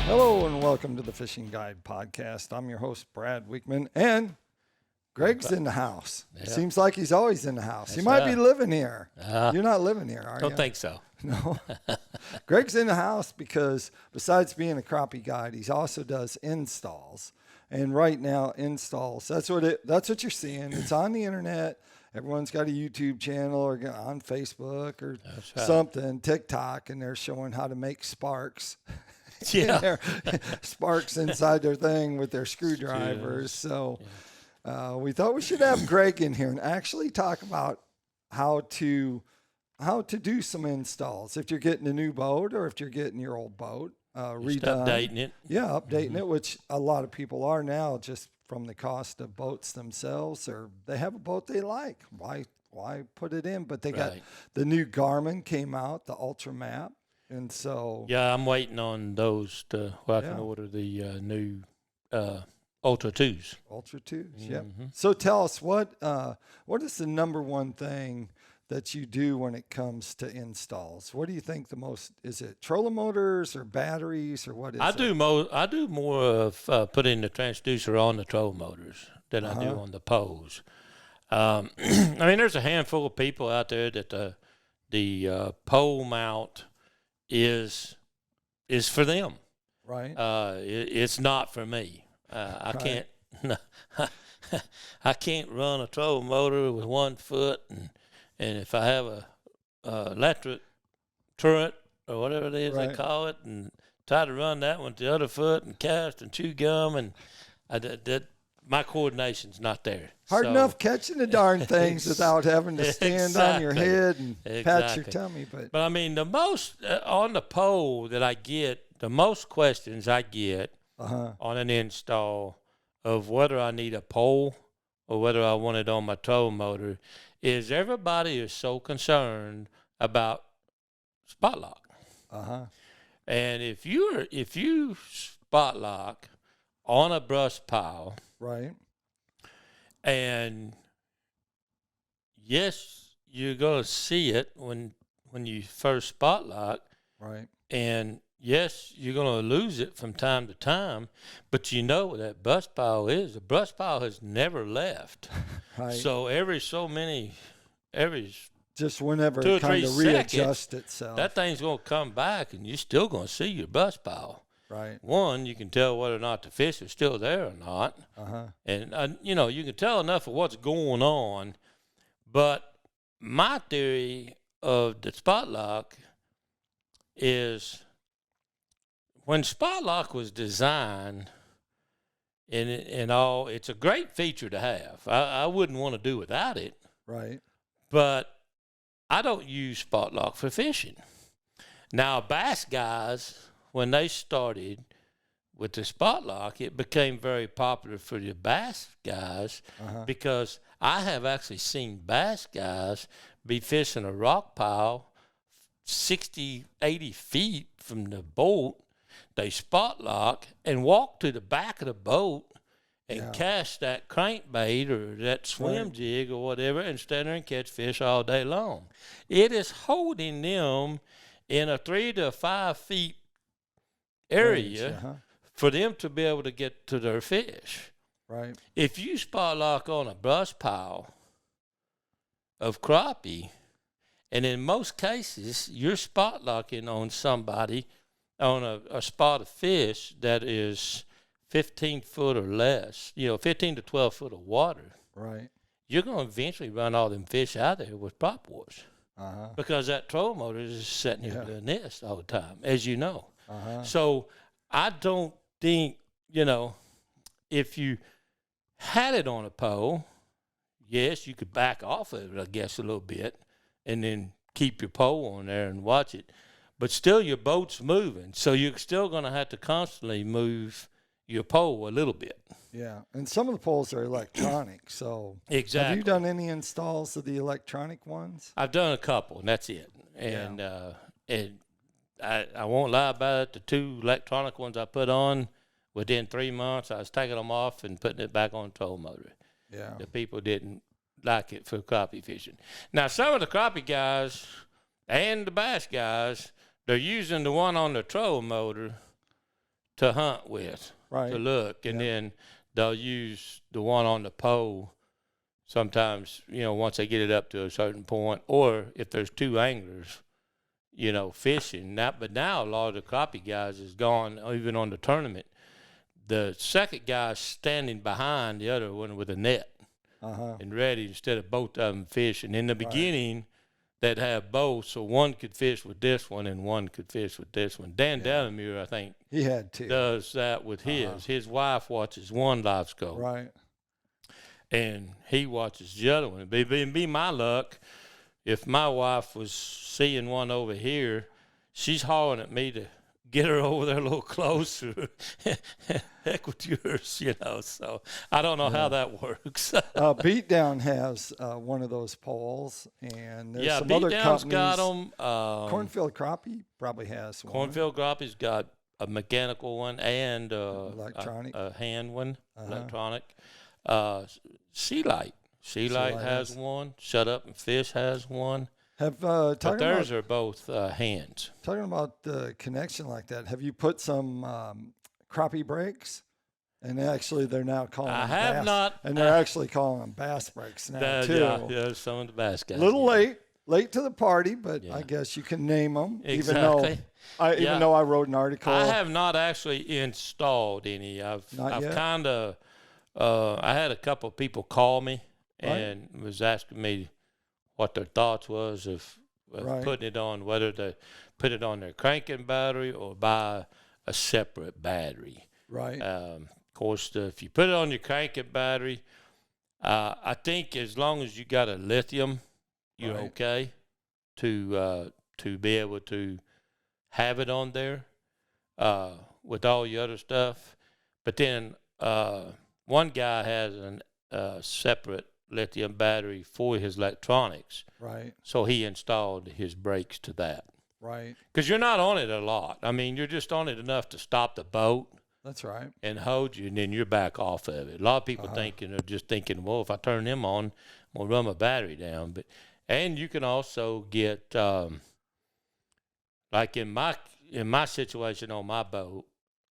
Hello and welcome to the Fishing Guide Podcast. I'm your host, Brad Wiegmann, and Greg's in the house. Yeah. Seems like he's always in the house. That's He might be right. living here. You're not living here, are you? Don't think so. No. Greg's in the house because besides being a crappie guide, he also does installs. And right now, installs, that's what you're seeing. It's on the internet. Everyone's got a YouTube channel or on Facebook or something, TikTok, and they're showing how to make sparks. Yeah. Sparks inside their thing with their screwdrivers. So we thought we should have Greg in here and actually talk about how to do some installs. If you're getting a new boat or if you're getting your old boat redone. Updating it. Yeah, updating it, which a lot of people are now just from the cost of boats themselves, or they have a boat they like. Why put it in? But they got the new Garmin came out, the Ultra Map. And so I'm waiting on those to where I can order the new Ultra 2s. Ultra 2s, yep. So tell us what is the number one thing that you do when it comes to installs? What do you think the most is? It trolling motors or batteries or what is it? I do more of putting the transducer on the trolling motors than I do on the poles. I mean, there's a handful of people out there that the pole mount is for them. Right. It's not for me. I can't. I can't run a trolling motor with 1 foot, and if I have a electric turret or whatever it is they call it, and try to run that one with the other foot and cast and chew gum, and my coordination's not there. Hard enough catching the darn things without having to stand on your head and pat your tummy. But I mean, the most on the pole that I get, the most questions I get on an install of whether I need a pole or whether I want it on my trolling motor is everybody is so concerned about spot lock. And if you spot lock on a brush pile, right, and yes, you're gonna see it when you first spot lock, right, and yes, you're gonna lose it from time to time, but you know what that brush pile is. The brush pile has never left. right. So every just whenever 2 or it kind 3 of readjusts seconds, itself, that thing's gonna come back, and you're still gonna see your brush pile. right. One, you can tell whether or not the fish are still there or not. And, you can tell enough of what's going on. But my theory of the spot lock is when spot lock was designed and all, it's a great feature to have. I wouldn't want to do without it. Right. But I don't use spot lock for fishing. Now, bass guys, when they started with the spot lock, it became very popular for the bass guys because I have actually seen bass guys be fishing a rock pile 60, 80 feet from the boat. They spot lock and walk to the back of the boat and cast that crankbait or that swim jig or whatever and stand there and catch fish all day long. It is holding them in a 3 to 5 feet area for them to be able to get to their fish. Right. If you spot lock on a brush pile of crappie, and in most cases you're spot locking on somebody on a spot of fish that is 15 foot or less, 15 to 12 foot of water, right, you're going to eventually run all them fish out there with prop wars because that trolling motor is sitting here in the nest all the time, as you know. So I don't think, if you had it on a pole, yes, you could back off of it, I guess, a little bit and then keep your pole on there and watch it. But still your boat's moving, so you're still going to have to constantly move your pole a little bit. Yeah, and some of the poles are electronic, so exactly. Have you done any installs of the electronic ones? I've done a couple, and that's it. And I won't lie about it. The 2 electronic ones I put on, within 3 months, I was taking them off and putting it back on trolling motor. Yeah. The people didn't like it for crappie fishing. Now, some of the crappie guys and the bass guys, they're using the one on the trolling motor to hunt with, Right. to look, and then they'll use the one on the pole. Sometimes, once they get it up to a certain point, or if there's two anglers, fishing. But now a lot of the crappie guys is gone, even on the tournament. The second guy's standing behind the other one with a net and ready instead of both of them fishing. In the beginning, they'd have both, so one could fish with this one and one could fish with this one. Dan Delamere, I think, he had two. Does that with his. His wife watches one live scope. Right. And he watches the other one. It'd be my luck if my wife was seeing one over here, she's hollering at me to get her over there a little closer. Heck with yours, So I don't know how that works. Beatdown has one of those poles, and there's some other companies. Got them. Cornfield Crappie probably has one. Cornfield Crappie's got a mechanical one and electronic. a hand one, electronic. Sea Light has one. Shut Up and Fish has one. But theirs are both hands. Talking about the connection like that, have you put some crappie brakes? And actually, they're now calling them bass. I have not. And they're actually calling them bass brakes now, too. Yeah, some of the bass guys. A little late to the party, but I guess you can name them. Exactly. Even though I wrote an article. I have not actually installed any. I've kind of, I had a couple of people call me and was asking me what their thoughts was of putting it on, whether to put it on their cranking battery or buy a separate battery. Right. Of course, if you put it on your cranking battery, I think as long as you got a lithium, you're okay to be able to have it on there with all your other stuff. But then one guy has a separate lithium battery for his electronics. Right. So he installed his brakes to that. Right. Because you're not on it a lot. I mean, you're just on it enough to stop the boat. That's right. And hold you, and then you're back off of it. A lot of people are just thinking, well, if I turn them on, I'm going to run my battery down. And you can also get, like in my situation on my boat,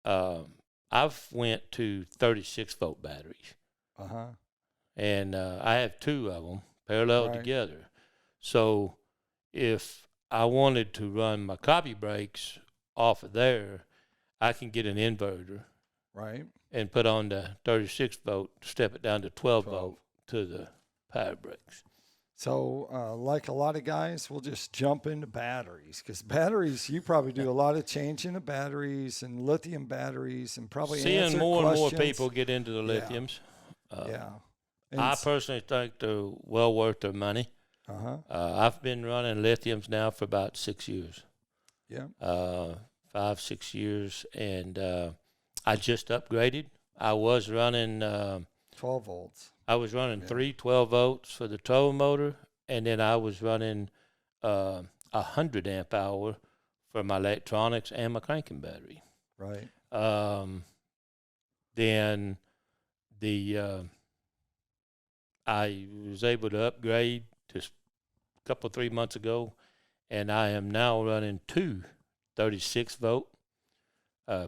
I've went to 36-volt batteries. And I have two of them parallel together. So if I wanted to run my copy brakes off of there, I can get an inverter. Right. And put on the 36-volt, step it down to 12-volt to the power brakes. So like a lot of guys, we'll just jump into batteries, because batteries, you probably do a lot of changing of batteries and lithium batteries and probably seeing more questions. And more people get into the lithiums. And I personally think they're well worth their money. I've been running lithiums now for about 6 years. 5-6 years, and I just upgraded. I was running 12 volts. I was running 3 12 volts for the tow motor, and then I was running 100 amp hour for my electronics and my cranking battery. Right. Then I was able to upgrade just a couple 3 months ago, and I am now running 2 36-volt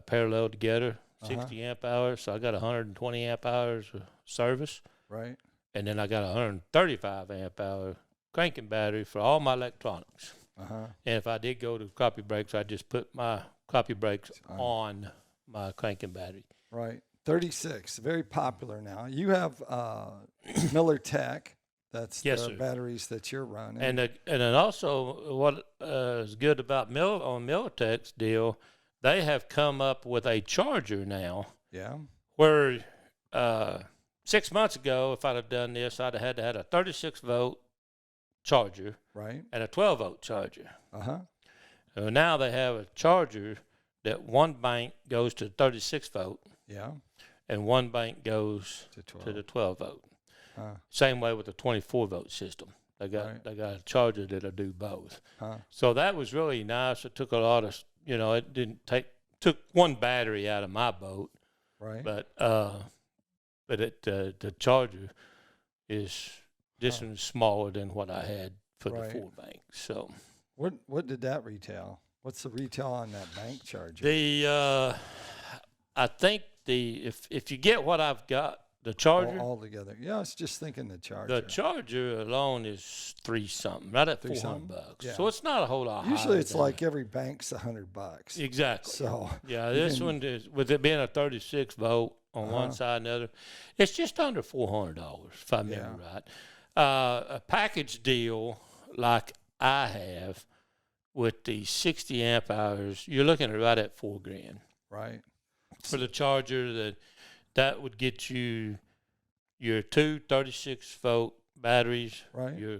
parallel together, 60 amp hours. So I got 120 amp hours of service. Right. And then I got 135 amp hour cranking battery for all my electronics. And if I did go to crappie brakes, I just put my crappie brakes on my cranking battery. Right. 36, very popular now. You have Miller Tech. That's the batteries that you're running. And then also what is good about Militech's deal, they have come up with a charger now. Yeah. Where 6 months ago, if I'd have done this, I'd have had to have a 36-volt charger. Right. And a 12-volt charger. So now they have a charger that one bank goes to 36-volt. Yeah. And one bank goes to the 12-volt. Same way with the 24-volt system. They got a charger that'll do both. So that was really nice. It took a lot of, it took one battery out of my boat. Right. But the charger is this one's smaller than what I had for the 4 bank. So what did that retail? What's the retail on that bank charger? I think if you get what I've got, the Charger, all together. Yeah, I was just thinking the Charger. the Charger alone is $3 something, right at $3 something? $400. Yeah. So it's not a whole lot. Usually higher it's than like every bank's $100. exactly. So yeah, you this can- one is, with it being a 36 volt on one side and the other, it's just under $400 if I remember right. A package deal like I have with the 60 amp hours, you're looking at right at $4,000 right. for the Charger. That would get you your two 36 volt batteries, Right. your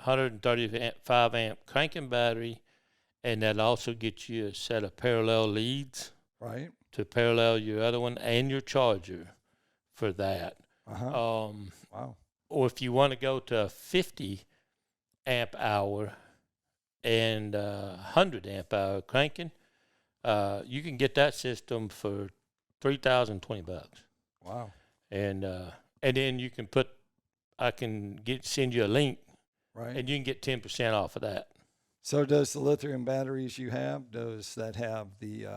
135 amp cranking battery, and that also gets you a set of parallel leads Right. to parallel your other one and your Charger for that. Wow. Or if you want to go to a 50 amp hour and 100 amp hour cranking, you can get that system for $3,020. Wow. And then you can send you a link, Right. and you can get 10% off of that. So does the lithium batteries you have, does that have the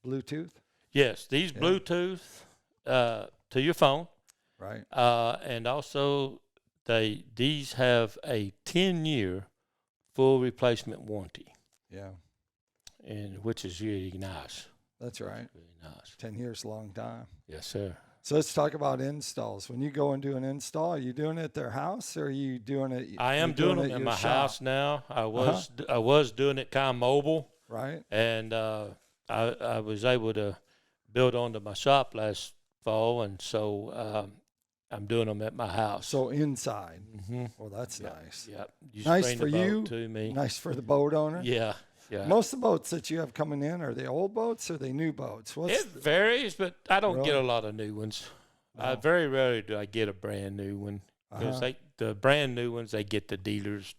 Bluetooth? Yes, these Bluetooth to your phone, Right. and also these have a 10-year full replacement warranty, Yeah. and which is really nice. That's right. Really nice. 10 years, long time. Yes, sir. So let's talk about installs. When you go and do an install, are you doing it at their house or are you doing it? I am doing them at in your my shop? house now. I was doing it kind of mobile, Right. and I was able to build onto my shop last fall, and so I'm doing them at my house. So inside. Mm-hmm. Well, that's nice. Yep. You Nice bring for the boat you. to me. Nice for the boat owner. Yeah. Yeah. Most of the boats that you have coming in, are they old boats or are they new boats? It varies, but I don't get Really? a lot of new ones. No. Very rarely do I get a brand new one, because the brand new ones, they get the dealers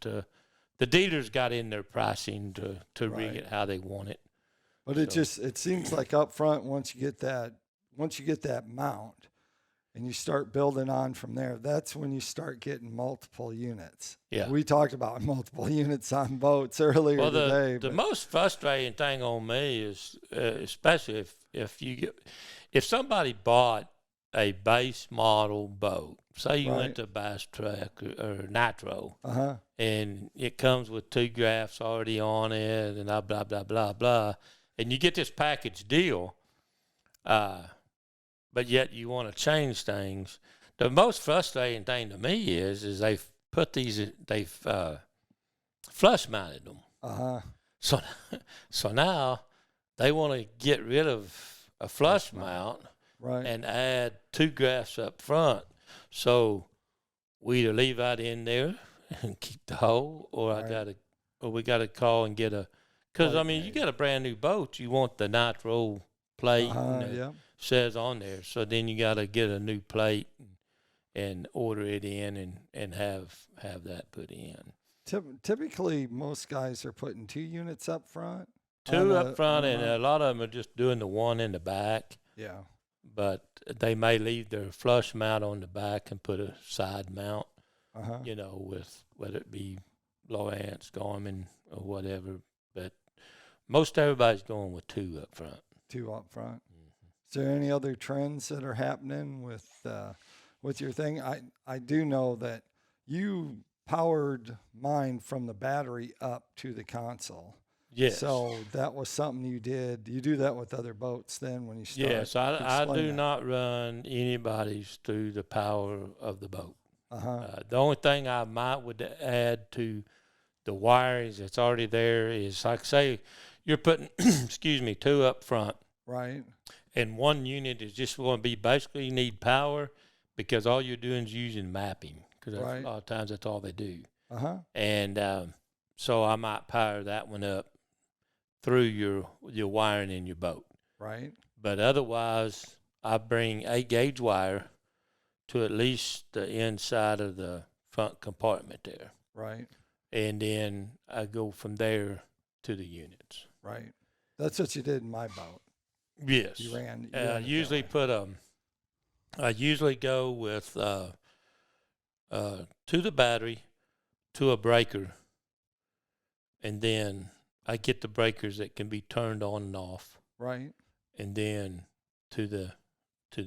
got in their pricing to rig Right. it how they want it. But it seems like up front, once you get that mount and you start building on from there, that's when you start getting multiple units. Yeah. We talked about multiple units on boats earlier Well, today. the but- most frustrating thing on me is, especially if somebody bought a base model boat, say you Right. went to Bass Track or Nitro, Uh-huh. and it comes with 2 graphs already on it, and blah blah blah blah blah, and you get this package deal, but yet you want to change things. The most frustrating thing to me is they've flush mounted them. Uh-huh. So now they want to get rid of a flush mount Right. and add 2 graphs up front. So we either leave that in there and keep the hole, or Right. we gotta call and get because Plate I mean, you made. got a brand new boat, you want the nitro plate that Yeah. says on there. So then you gotta get a new plate and order it in and have that put in. Typically, most guys are putting 2 units up front. 2 on up front, a and a lot of them are just doing the one in the back. Yeah. But they may leave their flush mount on the back and put a side mount, Uh-huh. with whether it be Lowrance, Garmin, or whatever. But most everybody's going with 2 up front. 2 up front. Is there any other trends that are happening with your thing? I do know that you powered mine from the battery up to the console. Yes. So that was something you did. You do that with other boats then when you start? Yes, I Explain do that. not run anybody's through the power of the boat. Uh-huh. The only thing I would add to the wirings that's already there is, like say, you're putting, 2 up front, Right. and 1 unit is just going to be basically you need power, because all you're doing is using mapping, because Right. a lot of times that's all they do. Uh-huh. And so I might power that one up through your wiring in your boat. Right. But otherwise, I bring a gauge wire to at least the inside of the front compartment there. Right. And then I go from there to the units. Right. That's what you did in my boat. Yes. You ran. I usually I usually go with to the battery, to a breaker, and then I get the breakers that can be turned on and off, Right. and then to the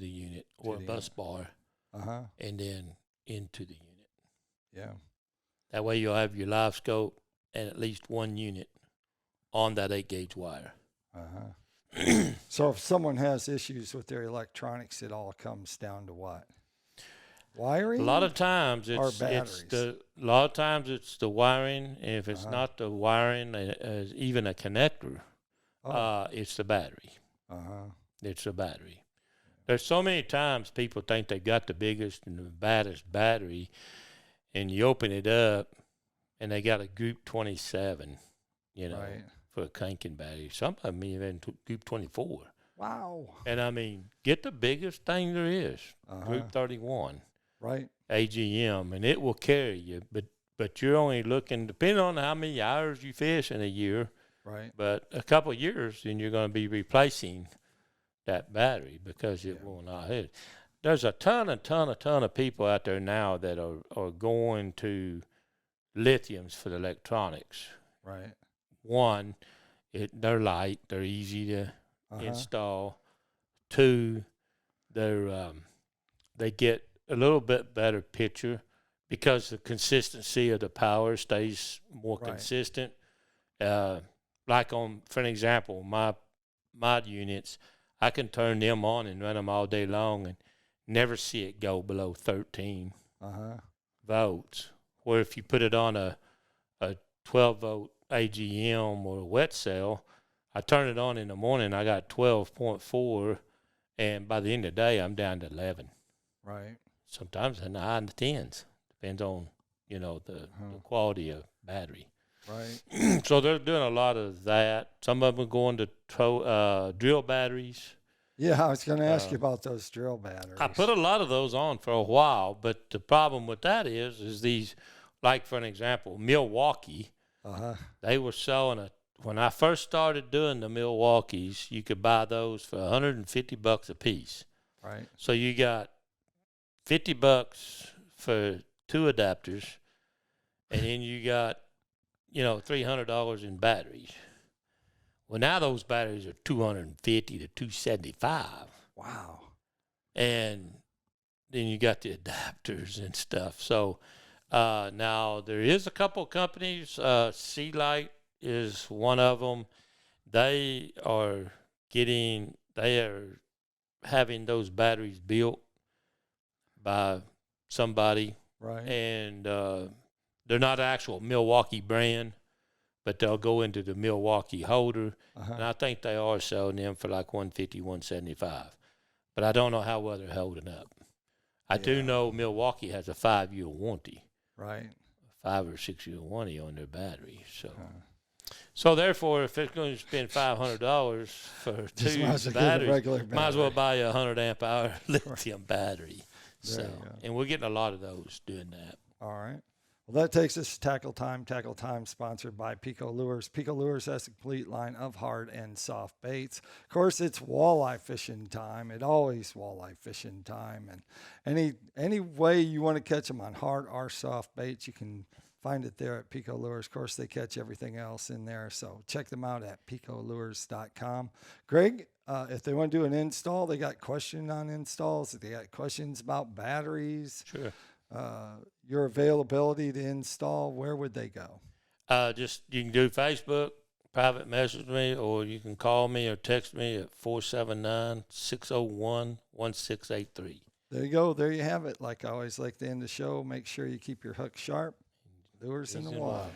unit or a bus bar, Uh-huh. and then into the unit. Yeah. That way you'll have your live scope and at least one unit on that 8-gauge wire. Uh-huh. So if someone has issues with their electronics, it all comes down to what? Wiring? A lot of times or it's batteries? the wiring. And if it's Uh-huh. not the wiring, even a connector, Oh. it's the battery. Uh-huh. It's the battery. There's so many times people think they got the biggest and the baddest battery, and you open it up, and they got a Group 27, Right. for a cranking battery. Some of them even Group 24. Wow. And I mean, get the biggest thing there is, Group 31. Right. AGM, and it will carry you. But you're only looking, depending on how many hours you fish in a year, Right. but a couple of years, then you're going to be replacing that battery because it will not hit. There's a ton of people out there now that are going to lithiums for the electronics. Right. One, they're light, they're easy to Uh-huh. install. Two, they get a little bit better picture because the consistency of the power stays more Right. consistent. Like for an example, my units, I can turn them on and run them all day long and never see it go below 13 Uh-huh. volts. Where if you put it on a 12-volt AGM or a wet cell, I turn it on in the morning, I got 12.4, and by the end of the day, I'm down to 11. Right. Sometimes in the high and the 10s. Depends on, the quality of battery. Right. So they're doing a lot of that. Some of them are going to drill batteries. Yeah, I was going to ask you about those drill batteries. I put a lot of those on for a while, but the problem with that is these, like for an example, Milwaukee, Uh-huh. they were selling when I first started doing the Milwaukees, you could buy those for $150 a piece. Right. So you got $50 for 2 adapters, and then you got, $300 in batteries. Well, now those batteries are $250 to $275. Wow. And then you got the adapters and stuff. So now there is a couple of companies. Sea Light is one of them. They are having those batteries built by somebody. Right. And they're not actual Milwaukee brand, but they'll go into the Milwaukee holder. Uh-huh. And I think they are selling them for like $150, $175. But I don't know how well they're holding up. I do know Milwaukee has a 5-year warranty. Right. 5 or 6 year warranty on their battery. So therefore, if it's going to spend $500 for Just 2 might as well get a batteries, regular might as well battery. buy a 100 amp hour lithium battery. There you go. And we're getting a lot of those doing that. All right. Well, that takes us to Tackle Time. Tackle Time sponsored by PICO Lures. PICO Lures has a complete line of hard and soft baits. Of course, it's walleye fishing time. It always walleye fishing time. And any way you want to catch them on hard or soft baits, you can find it there at PICO Lures. Of course, they catch everything else in there. So check them out at picolures.com. Greg, if they want to do an install, they got questions on installs. If they got questions about batteries, Sure. Your availability to install, where would they go? You can do Facebook, private message me, or you can call me or text me at 479-601-1683. There you go. There you have it. Like I always like to end the show, make sure you keep your hook sharp, lures in the water.